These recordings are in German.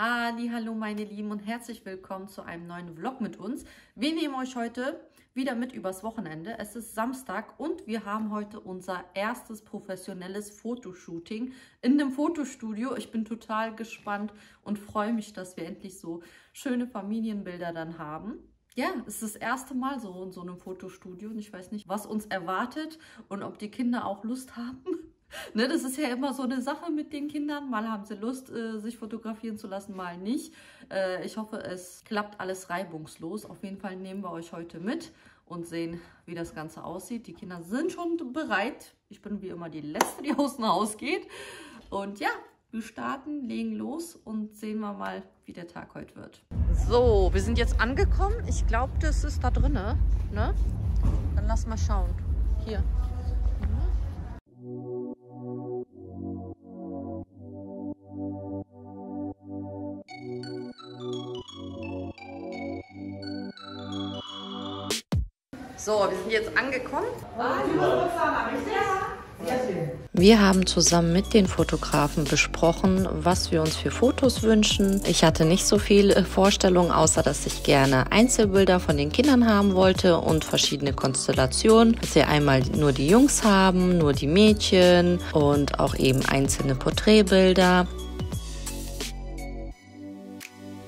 Hallo meine Lieben und herzlich willkommen zu einem neuen Vlog mit uns. Wir nehmen euch heute wieder mit übers Wochenende. Es ist Samstag und wir haben heute unser erstes professionelles Fotoshooting in dem Fotostudio. Ich bin total gespannt und freue mich, dass wir endlich so schöne Familienbilder dann haben. Ja, es ist das erste Mal so in so einem Fotostudio und ich weiß nicht, was uns erwartet und ob die Kinder auch Lust haben. Ne, das ist ja immer so eine Sache mit den Kindern. Mal haben sie Lust, sich fotografieren zu lassen, mal nicht. Ich hoffe, es klappt alles reibungslos. Auf jeden Fall nehmen wir euch heute mit und sehen, wie das Ganze aussieht. Die Kinder sind schon bereit. Ich bin wie immer die Letzte, die aus dem Haus geht. Und ja, wir starten, legen los und sehen wir mal, wie der Tag heute wird. So, wir sind jetzt angekommen. Ich glaube, das ist da drin, ne? Dann lass mal schauen. Hier. So, wir sind jetzt angekommen. Wir haben zusammen mit den Fotografen besprochen, was wir uns für Fotos wünschen. Ich hatte nicht so viel Vorstellung, außer dass ich gerne Einzelbilder von den Kindern haben wollte und verschiedene Konstellationen. Dass wir einmal nur die Jungs haben, nur die Mädchen und auch eben einzelne Porträtbilder.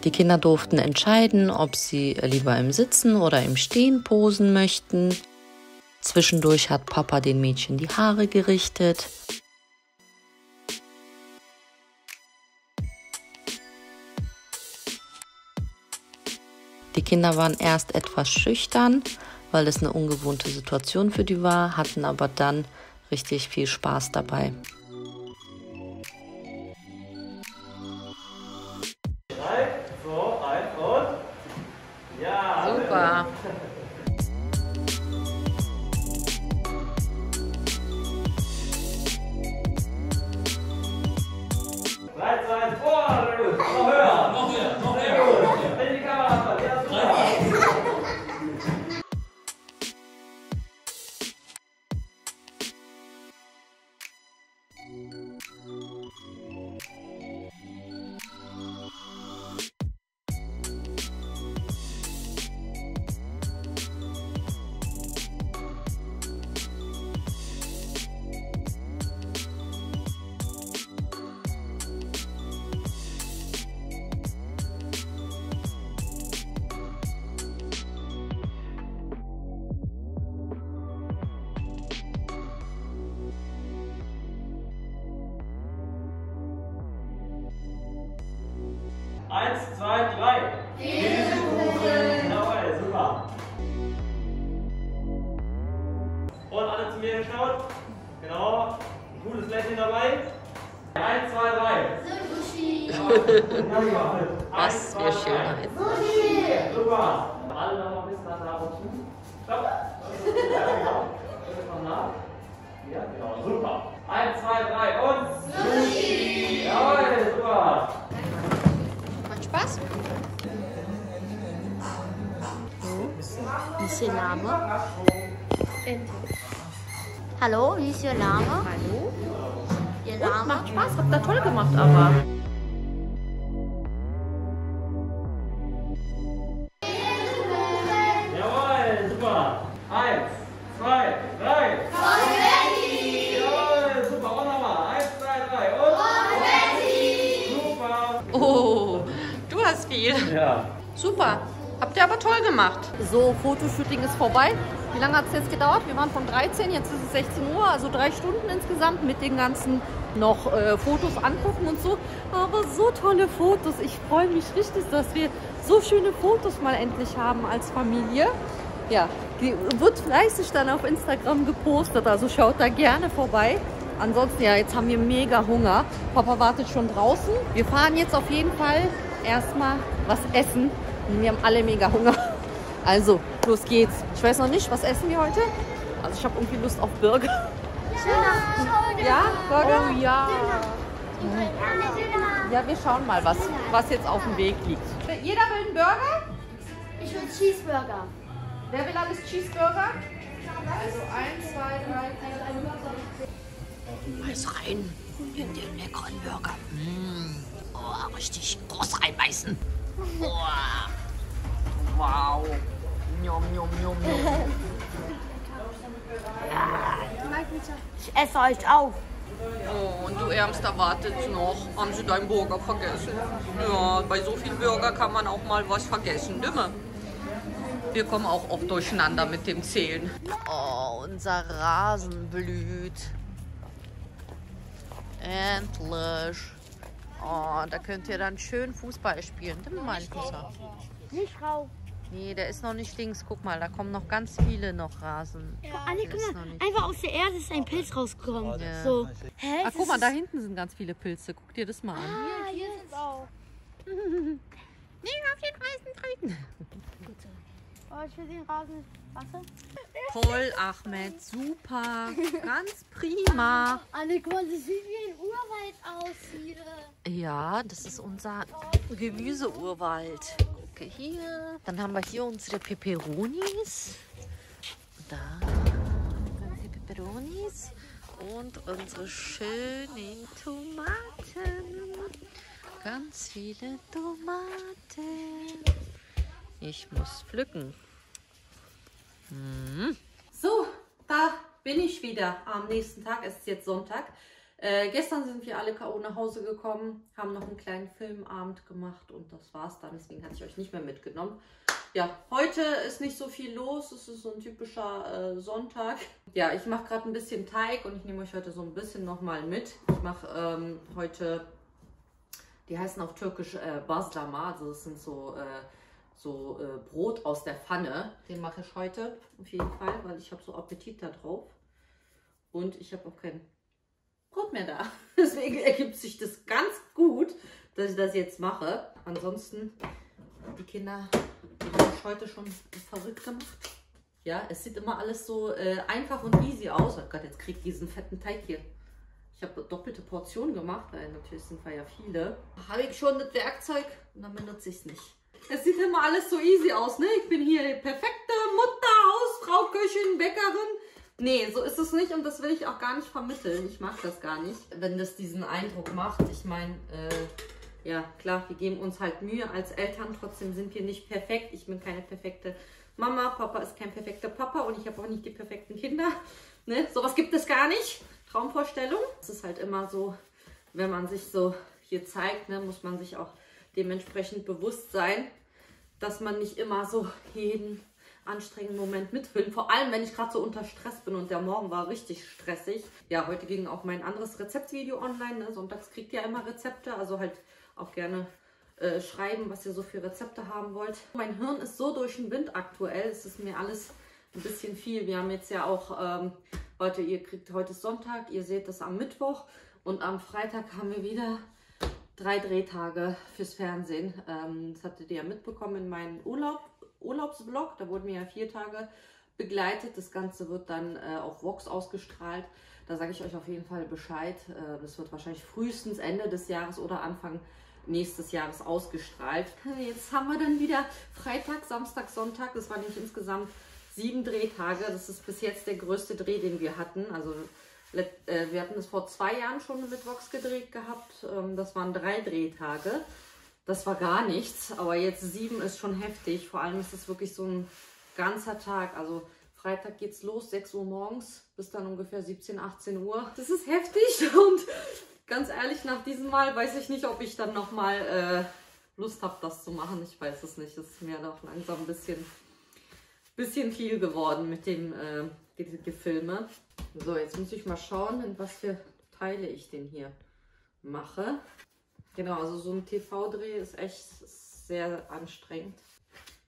Die Kinder durften entscheiden, ob sie lieber im Sitzen oder im Stehen posen möchten. Zwischendurch hat Papa den Mädchen die Haare gerichtet. Die Kinder waren erst etwas schüchtern, weil es eine ungewohnte Situation für die war, hatten aber dann richtig viel Spaß dabei. Super. Noch höher, noch höher, noch höher. Wenn die Kamera hat, ja, super. Eins, zwei, drei. Käsekuchen. Jawohl, super. Und alle zu mir geschaut. Genau. Ein gutes Lächeln dabei. 1, 2, 3. Sushi. Was für Schönheit. Sushi. Super. Alle noch ein bisschen nach und zu. Stopp. Ja, genau. Noch nach. Ja, genau. Super. 1, 2, 3 und Sushi. Jawohl, super. Spaß? Wie ist Ihr Name? Hallo, wie ist Ihr Name? Hallo? Ihr Und, Name? macht Spaß, habt ihr toll gemacht, aber. Jawohl, super. 1, 2, 3. Konfetti! Jawohl, super. Und nochmal. 1, 2, 3. Und Konfetti! Super. Oh, du hast viel. Ja. Super. Habt ihr aber toll gemacht. So, Fotoshooting ist vorbei. Wie lange hat es jetzt gedauert? Wir waren von 13, jetzt ist es 16 Uhr, also 3 Stunden insgesamt mit den ganzen noch Fotos angucken und so. Aber so tolle Fotos. Ich freue mich richtig, dass wir so schöne Fotos mal endlich haben als Familie. Ja, die wird fleißig dann auf Instagram gepostet, also schaut da gerne vorbei. Ansonsten, ja, jetzt haben wir mega Hunger. Papa wartet schon draußen. Wir fahren jetzt auf jeden Fall erstmal was essen. Und wir haben alle mega Hunger. Also, los geht's. Ich weiß noch nicht, was essen wir heute? Also ich habe irgendwie Lust auf Burger. Ja, Burger? Oh ja. Ja, wir schauen mal, was jetzt auf dem Weg liegt. Jeder will einen Burger? Ich will Cheeseburger. Wer will alles Cheeseburger? Also 1, 2, 3, 4. Alles rein in den leckeren Burger. Oh, richtig groß rein. beißen. Oh. Wow. Njom, njom, njom, njom. Ich esse euch auf. Oh, und du Ärmster wartet noch. Haben sie deinen Burger vergessen? Ja, bei so vielen Burger kann man auch mal was vergessen, nimmer. Wir kommen auch oft durcheinander mit dem Zählen. Oh, unser Rasen blüht. Endlich. Oh, da könnt ihr dann schön Fußball spielen. Nimm mal einen Fusser. Nicht rauf. Nee, der ist noch nicht links. Guck mal, da kommen noch ganz viele noch Rasen. Ja. Anni, guck mal, einfach aus der Erde ist ein Pilz rausgekommen. Ja. So. Hä? Ah, guck mal, da hinten sind ganz viele Pilze. Guck dir das mal an. Ah, hier ist es auch. Nicht auf den Rasen treten. Oh, ich will den Rasen. Wasser? Toll, Ahmed. Super. Ganz prima. Anni, guck mal, das sieht wie ein Urwald aus hier. Ja, das ist unser Gemüseurwald. Gucke hier. Dann haben wir hier unsere Peperonis. Da ganz viele Peperonis. Und unsere schönen Tomaten. Ganz viele Tomaten. Ich muss pflücken. So, da bin ich wieder am nächsten Tag. Es ist jetzt Sonntag. Gestern sind wir alle K.O. nach Hause gekommen, haben noch einen kleinen Filmabend gemacht und das war's dann. Deswegen hatte ich euch nicht mehr mitgenommen. Ja, heute ist nicht so viel los. Es ist so ein typischer Sonntag. Ja, ich mache gerade ein bisschen Teig und ich nehme euch heute so ein bisschen nochmal mit. Ich mache heute, die heißen auf Türkisch Baslama, also das sind so Brot aus der Pfanne. Den mache ich heute auf jeden Fall, weil ich habe so Appetit da drauf. Und ich habe auch kein Brot mehr da. Deswegen ergibt sich das ganz gut, dass ich das jetzt mache. Ansonsten, die Kinder haben mich heute schon verrückt gemacht. Ja, es sieht immer alles so einfach und easy aus. Oh Gott, jetzt kriege ich diesen fetten Teig hier. Ich habe doppelte Portionen gemacht, weil natürlich sind wir ja viele. Habe ich schon das Werkzeug und dann benutze ich es nicht. Es sieht immer alles so easy aus, ne? Ich bin hier die perfekte Mutter, Hausfrau, Köchin, Bäckerin. Nee, so ist es nicht und das will ich auch gar nicht vermitteln. Ich mag das gar nicht, wenn das diesen Eindruck macht. Ich meine, ja klar, wir geben uns halt Mühe als Eltern. Trotzdem sind wir nicht perfekt. Ich bin keine perfekte Mama. Papa ist kein perfekter Papa und ich habe auch nicht die perfekten Kinder. Ne? Sowas gibt es gar nicht. Traumvorstellung. Es ist halt immer so, wenn man sich so hier zeigt, ne, muss man sich auch dementsprechend bewusst sein, dass man nicht immer so jeden anstrengenden Moment mitfüllen. Vor allem, wenn ich gerade so unter Stress bin und der Morgen war richtig stressig. Ja, heute ging auch mein anderes Rezeptvideo online. Ne? Sonntags kriegt ihr immer Rezepte, also halt auch gerne schreiben, was ihr so für Rezepte haben wollt. Mein Hirn ist so durch den Wind aktuell. Es ist mir alles ein bisschen viel. Wir haben jetzt ja auch heute ist Sonntag, ihr seht das am Mittwoch und am Freitag haben wir wieder 3 Drehtage fürs Fernsehen. Das hattet ihr ja mitbekommen in meinem Urlaubsvlog. Da wurden wir ja 4 Tage begleitet. Das Ganze wird dann auf Vox ausgestrahlt. Da sage ich euch auf jeden Fall Bescheid. Das wird wahrscheinlich frühestens Ende des Jahres oder Anfang nächstes Jahres ausgestrahlt. Jetzt haben wir dann wieder Freitag, Samstag, Sonntag. Das waren nämlich insgesamt 7 Drehtage. Das ist bis jetzt der größte Dreh, den wir hatten. Also wir hatten das vor 2 Jahren schon mit Vox gedreht gehabt. Das waren 3 Drehtage. Das war gar nichts. Aber jetzt 7 ist schon heftig. Vor allem ist es wirklich so ein ganzer Tag. Also Freitag geht's los, 6 Uhr morgens bis dann ungefähr 17, 18 Uhr. Das ist heftig und ganz ehrlich, nach diesem Mal weiß ich nicht, ob ich dann nochmal Lust habe, das zu machen. Ich weiß es nicht. Das ist mir doch langsam ein bisschen viel geworden mit dem Gefilme. So, jetzt muss ich mal schauen, in was für Teile ich den hier mache. Genau, also so ein TV-Dreh ist echt sehr anstrengend.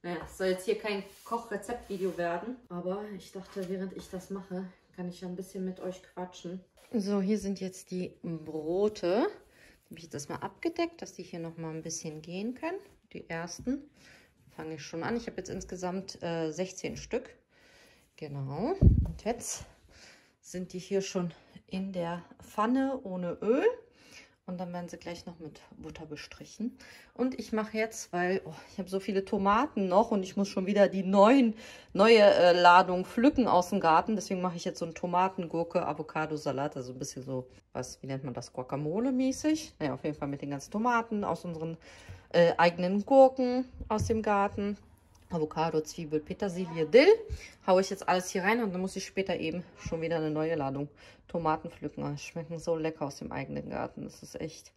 Naja, es soll jetzt hier kein Kochrezeptvideo werden, aber ich dachte, während ich das mache, kann ich ja ein bisschen mit euch quatschen. So, hier sind jetzt die Brote. Die habe ich jetzt mal abgedeckt, dass die hier noch mal ein bisschen gehen können. Die ersten fange ich schon an. Ich habe jetzt insgesamt 16 Stück. Genau. Und jetzt sind die hier schon in der Pfanne ohne Öl. Und dann werden sie gleich noch mit Butter bestrichen. Und ich mache jetzt, weil ich habe so viele Tomaten noch und ich muss schon wieder die neue Ladung pflücken aus dem Garten. Deswegen mache ich jetzt so einen Tomaten-Gurke-Avocado-Salat. Also ein bisschen so, wie nennt man das, Guacamole-mäßig. Naja, auf jeden Fall mit den ganzen Tomaten aus unseren eigenen Gurken aus dem Garten. Avocado, Zwiebel, Petersilie, Dill. Haue ich jetzt alles hier rein und dann muss ich später eben schon wieder eine neue Ladung Tomaten pflücken. Die schmecken so lecker aus dem eigenen Garten. Das ist echt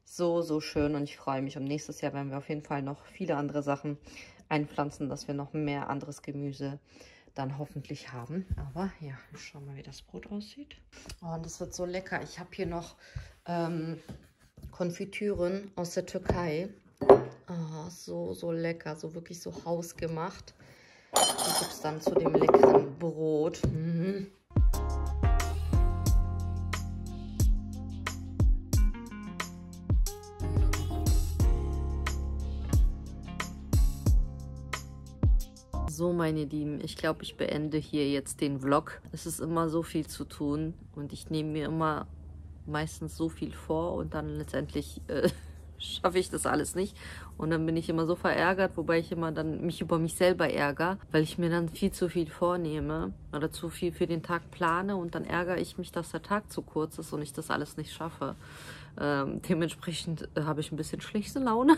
so, so schön und ich freue mich. Und nächstes Jahr werden wir auf jeden Fall noch viele andere Sachen einpflanzen, dass wir noch mehr anderes Gemüse dann hoffentlich haben. Aber ja, schauen wir mal, wie das Brot aussieht. Oh, und das wird so lecker. Ich habe hier noch Konfitüren aus der Türkei. Oh, so, so lecker, so wirklich so hausgemacht. Die gibt es dann zu dem leckeren Brot. So, meine Lieben, ich glaube, ich beende hier jetzt den Vlog. Es ist immer so viel zu tun und ich nehme mir immer meistens so viel vor und dann letztendlich schaffe ich das alles nicht. Und dann bin ich immer so verärgert, wobei ich immer dann mich über mich selber ärgere, weil ich mir dann viel zu viel vornehme oder zu viel für den Tag plane und dann ärgere ich mich, dass der Tag zu kurz ist und ich das alles nicht schaffe. Dementsprechend habe ich ein bisschen schlechte Laune,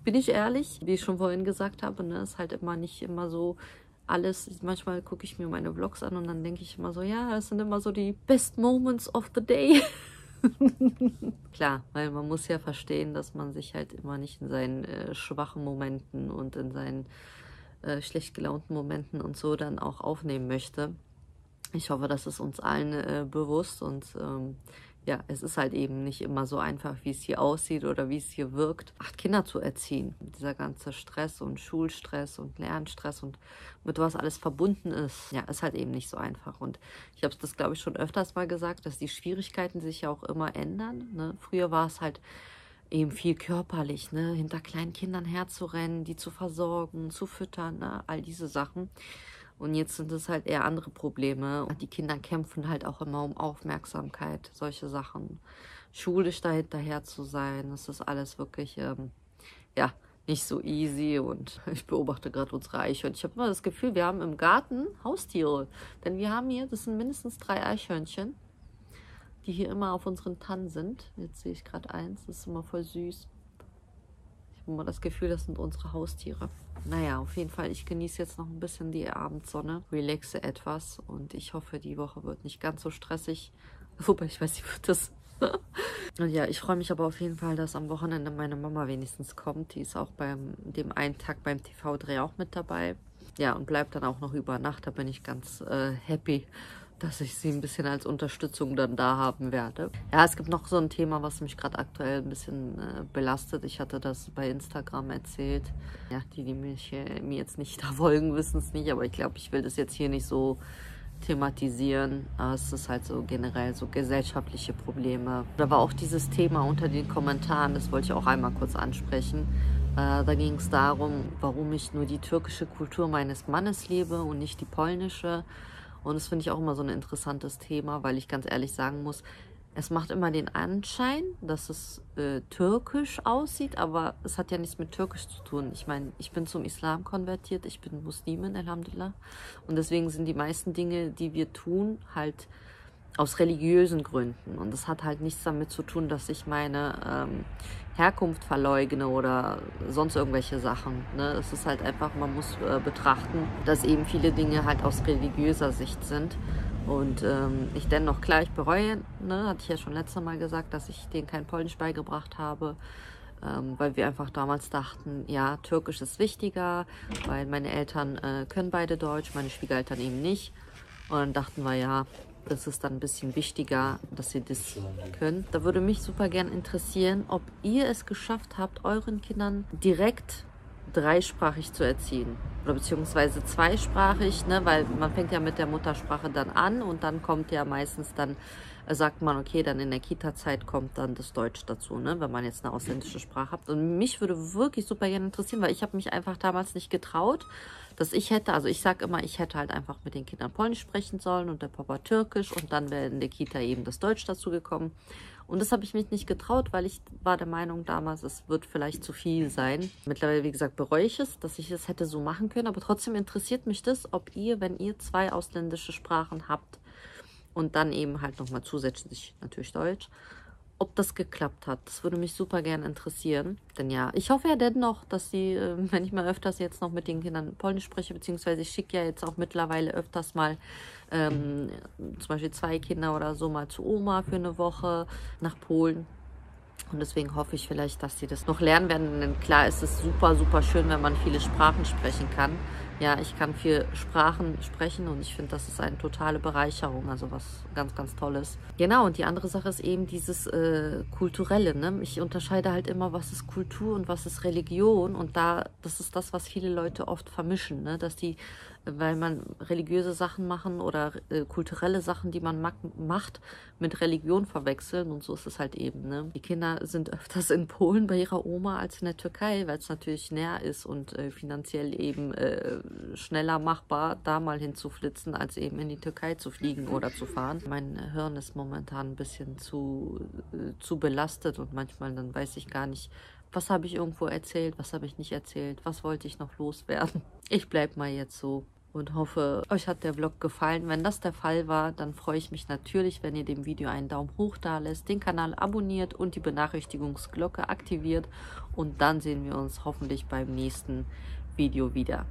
bin ich ehrlich. Wie ich schon vorhin gesagt habe, ne, ist halt immer nicht immer so alles. Manchmal gucke ich mir meine Vlogs an und dann denke ich immer so, ja, das sind immer so die best moments of the day. Klar, weil man muss ja verstehen, dass man sich halt immer nicht in seinen schwachen Momenten und in seinen schlecht gelaunten Momenten und so dann auch aufnehmen möchte. Ich hoffe, das ist uns allen bewusst und ja, es ist halt eben nicht immer so einfach, wie es hier aussieht oder wie es hier wirkt, 8 Kinder zu erziehen. Dieser ganze Stress und Schulstress und Lernstress und mit was alles verbunden ist, ja, ist halt eben nicht so einfach. Und ich habe das, glaube ich, schon öfters mal gesagt, dass die Schwierigkeiten sich ja auch immer ändern. Ne? Früher war es halt eben viel körperlich, ne? Hinter kleinen Kindern herzurennen, die zu versorgen, zu füttern, ne? All diese Sachen. Und jetzt sind es halt eher andere Probleme. Die Kinder kämpfen halt auch immer um Aufmerksamkeit, solche Sachen. Schulisch da hinterher zu sein, das ist alles wirklich, ja, nicht so easy. Und ich beobachte gerade unsere Eichhörnchen. Ich habe immer das Gefühl, wir haben im Garten Haustiere. Denn wir haben hier, das sind mindestens 3 Eichhörnchen, die hier immer auf unseren Tannen sind. Jetzt sehe ich gerade eins, das ist immer voll süß. Ich habe immer das Gefühl, das sind unsere Haustiere. Naja, auf jeden Fall, ich genieße jetzt noch ein bisschen die Abendsonne, relaxe etwas und ich hoffe, die Woche wird nicht ganz so stressig. Wobei, ich weiß nicht, wird das. Und ja, ich freue mich aber auf jeden Fall, dass am Wochenende meine Mama wenigstens kommt. Die ist auch dem einen Tag beim TV-Dreh auch mit dabei. Ja, und bleibt dann auch noch über Nacht. Da bin ich ganz happy, dass ich sie ein bisschen als Unterstützung dann da haben werde. Ja, es gibt noch so ein Thema, was mich gerade aktuell ein bisschen belastet. Ich hatte das bei Instagram erzählt. Ja, die mich mir jetzt nicht da folgen, wissen es nicht. Aber ich glaube, ich will das jetzt hier nicht so thematisieren. Aber es ist halt so generell so gesellschaftliche Probleme. Da war auch dieses Thema unter den Kommentaren, das wollte ich auch einmal kurz ansprechen. Da ging es darum, warum ich nur die türkische Kultur meines Mannes lebe und nicht die polnische. Und das finde ich auch immer so ein interessantes Thema, weil ich ganz ehrlich sagen muss, es macht immer den Anschein, dass es türkisch aussieht, aber es hat ja nichts mit türkisch zu tun. Ich meine, ich bin zum Islam konvertiert, ich bin Muslimin, Alhamdulillah. Und deswegen sind die meisten Dinge, die wir tun, halt aus religiösen Gründen. Und das hat halt nichts damit zu tun, dass ich meine Herkunft verleugne oder sonst irgendwelche Sachen. Ne? Es ist halt einfach, man muss betrachten, dass eben viele Dinge halt aus religiöser Sicht sind. Und ich dennoch, klar, ich bereue, ne? Hatte ich ja schon letztes Mal gesagt, dass ich denen kein Polnisch beigebracht habe. Weil wir einfach damals dachten, ja, Türkisch ist wichtiger, weil meine Eltern können beide Deutsch, meine Schwiegereltern eben nicht. Und dann dachten wir, ja, das ist dann ein bisschen wichtiger, dass ihr das könnt. Da würde mich super gern interessieren, ob ihr es geschafft habt, euren Kindern direkt dreisprachig zu erziehen. Oder beziehungsweise zweisprachig, ne? Weil man fängt ja mit der Muttersprache dann an und dann kommt ja meistens dann, sagt man, okay, dann in der Kita-Zeit kommt dann das Deutsch dazu, ne? Wenn man jetzt eine ausländische Sprache hat. Und mich würde wirklich super gerne interessieren, weil ich habe mich einfach damals nicht getraut, dass ich hätte, also ich sage immer, ich hätte halt einfach mit den Kindern Polnisch sprechen sollen und der Papa Türkisch und dann wäre in der Kita eben das Deutsch dazu gekommen. Und das habe ich mich nicht getraut, weil ich war der Meinung damals, es wird vielleicht zu viel sein. Mittlerweile, wie gesagt, bereue ich es, dass ich es hätte so machen können. Aber trotzdem interessiert mich das, ob ihr, wenn ihr 2 ausländische Sprachen habt und dann eben halt nochmal zusätzlich natürlich Deutsch, ob das geklappt hat. Das würde mich super gerne interessieren. Denn ja, ich hoffe ja dennoch, dass sie, wenn ich mal öfters jetzt noch mit den Kindern Polnisch spreche, beziehungsweise ich schicke ja jetzt auch mittlerweile öfters mal zum Beispiel 2 Kinder oder so mal zu Oma für eine Woche nach Polen. Und deswegen hoffe ich vielleicht, dass sie das noch lernen werden. Denn klar ist es super, super schön, wenn man viele Sprachen sprechen kann. Ja, ich kann 4 Sprachen sprechen und ich finde, das ist eine totale Bereicherung, also was ganz, ganz Tolles. Genau, und die andere Sache ist eben dieses Kulturelle, ne? Ich unterscheide halt immer, was ist Kultur und was ist Religion, und das ist das, was viele Leute oft vermischen, ne? Dass die, weil man religiöse Sachen machen oder kulturelle Sachen, die man macht, mit Religion verwechseln, und so ist es halt eben, ne? Die Kinder sind öfters in Polen bei ihrer Oma als in der Türkei, weil es natürlich näher ist und finanziell eben schneller machbar, da mal hinzuflitzen, als eben in die Türkei zu fliegen oder zu fahren. Mein Hirn ist momentan ein bisschen zu belastet und manchmal dann weiß ich gar nicht, was habe ich irgendwo erzählt, was habe ich nicht erzählt, was wollte ich noch loswerden. Ich bleibe mal jetzt so und hoffe, euch hat der Vlog gefallen. Wenn das der Fall war, dann freue ich mich natürlich, wenn ihr dem Video einen Daumen hoch da lässt, den Kanal abonniert und die Benachrichtigungsglocke aktiviert. Und dann sehen wir uns hoffentlich beim nächsten Video wieder.